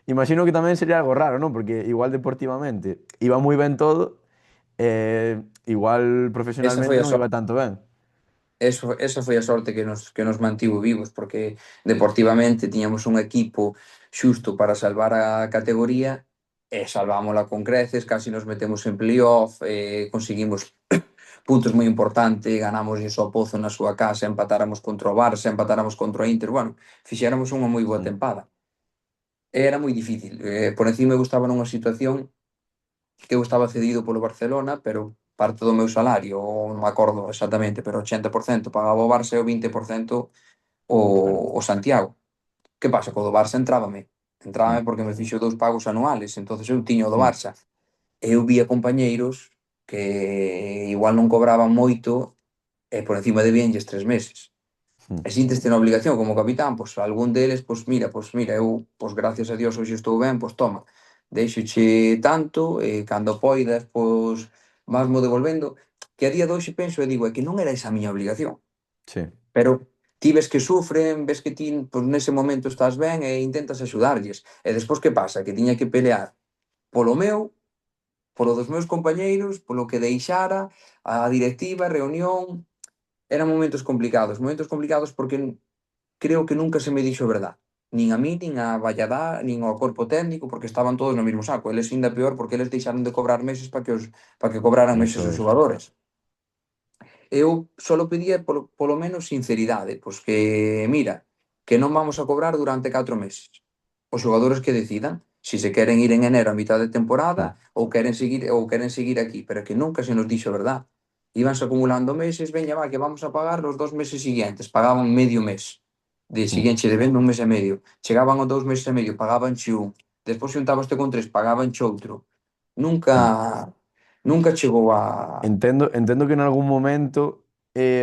imagino que tamén sería algo raro, non? Porque igual deportivamente iba moi ben todo, igual Esa foi profesionalmente a non iba sorte. tanto ben. Esa foi a sorte que nos mantivo vivos, porque deportivamente tiñamos un equipo xusto para salvar a categoría e salvámola con creces, casi nos metemos en playoff, conseguimos puntos moi importantes, ganamos ao Pozo na súa casa, empatáramos contra o Barça, empatáramos contra o Inter, bueno, fixéramos unha moi boa Mm. tempada. E era moi difícil, por encima eu estaba nunha situación que eu estaba cedido polo Barcelona, pero parte do meu salario, ou non me acordo exactamente, pero 80% pagaba o Barça e o 20% Claro. o Santiago. Que pasa? Co do Barça entrábame Mm. porque me fixo 2 pagos anuales, entonces eu tiña o do Mm. Barça. E eu vía compañeiros que igual non cobraban moito e por encima debíanlles 3 meses. Mm. E sínteste na obligación como capitán, pois algún deles, pois mira, eu, pois gracias a Dios hoxe estou ben, pois toma, déixoche tanto, e cando poidas, pois vasmo devolvendo, que a día de hoxe penso e digo, é que non era esa a miña obligación, Sí. pero ti ves que sufren, ves que ti, pois nese momento estás ben e intentas axudarlles. E despois que pasa? Que tiña que pelear polo meu, polo dos meus compañeiros, polo que deixara, a directiva, a reunión, eran momentos complicados porque creo que nunca se me dixo a verdad. Nin a mí, nin a Valladá, nin ao corpo técnico, porque estaban todos no mesmo saco. Eles ainda peor porque eles deixaron de cobrar meses para que cobraran meses Eso os es. xogadores. Eu só pedía polo menos sinceridade, pois que, mira, que non vamos a cobrar durante 4 meses. Os xogadores que decidan se se queren ir en enero a mitad de temporada Mm. ou queren seguir aquí, pero que nunca se nos dixo a verdad. Íbanse acumulando meses, veña, va, que vamos a pagar os 2 meses siguientes, pagaban medio mes. De Mm. seguinte debendo un mes e medio. Chegaban aos 2 meses e medio, pagabanche un. Despois xuntabaste con 3, pagabanche outro. Mm. Nunca chegou a. Entendo que en algún momento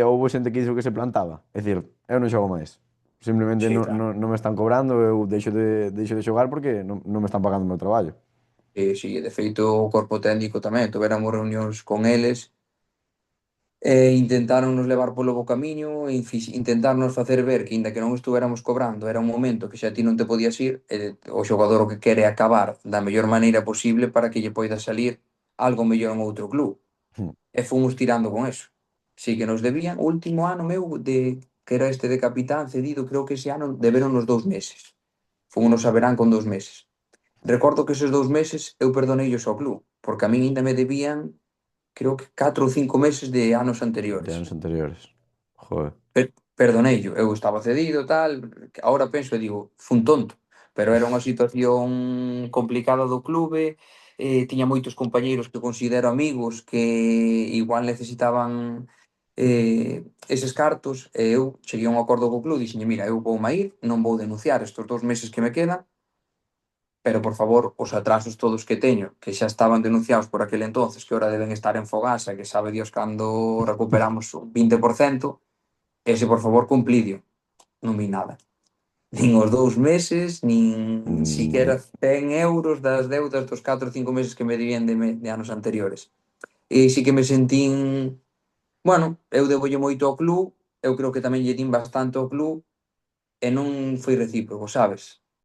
houbo xente que dixo que se plantaba. É dicir, eu non xogo máis. Simplemente Sí, claro. non me están cobrando, eu deixo de xogar porque non me están pagando o meu traballo. Si, de feito, o corpo técnico tamén, tuveramos reunións con eles intentáronnos levar polo bo camiño e intentarnos facer ver que, inda que non estuveramos cobrando, era un momento que xa ti non te podías ir, o xogador o que quere é acabar da mellor maneira posible para que lle poida salir algo mellor en outro club. Mm. E fomos tirando con eso. Si que nos debían, o último ano meu, que era este de capitán cedido, creo que ese ano deberon nos 2 meses. Fomos a verán con 2 meses. Recordo que eses 2 meses eu perdoneillos ao club, porque a min ainda me debían, creo que 4 ou 5 meses de anos De anteriores. anos anteriores. Joder. Perdoneillo, eu estaba cedido, tal, que agora penso e digo, fun tonto, pero era unha situación complicada do clube, tiña moitos compañeiros que considero amigos que igual necesitaban eses cartos, e eu cheguei a un acordo co club, dixenlle, mira, eu vou ir, non vou denunciar estes 2 meses que me quedan, pero por favor, os atrasos todos que teño, que xa estaban denunciados por aquel entonces, que ahora deben estar en Fogasa, que sabe Dios cando recuperamos un 20%, ese por favor cumplidio. Non vi nada. Nin os 2 meses, nin Mm. siquera 100 euros das deudas dos 4 ou 5 meses que me debían de anos anteriores. E sí que me sentín, bueno, eu debolle moito ao club, eu creo que tamén lle din bastante ao club, e non foi recíproco, sabes?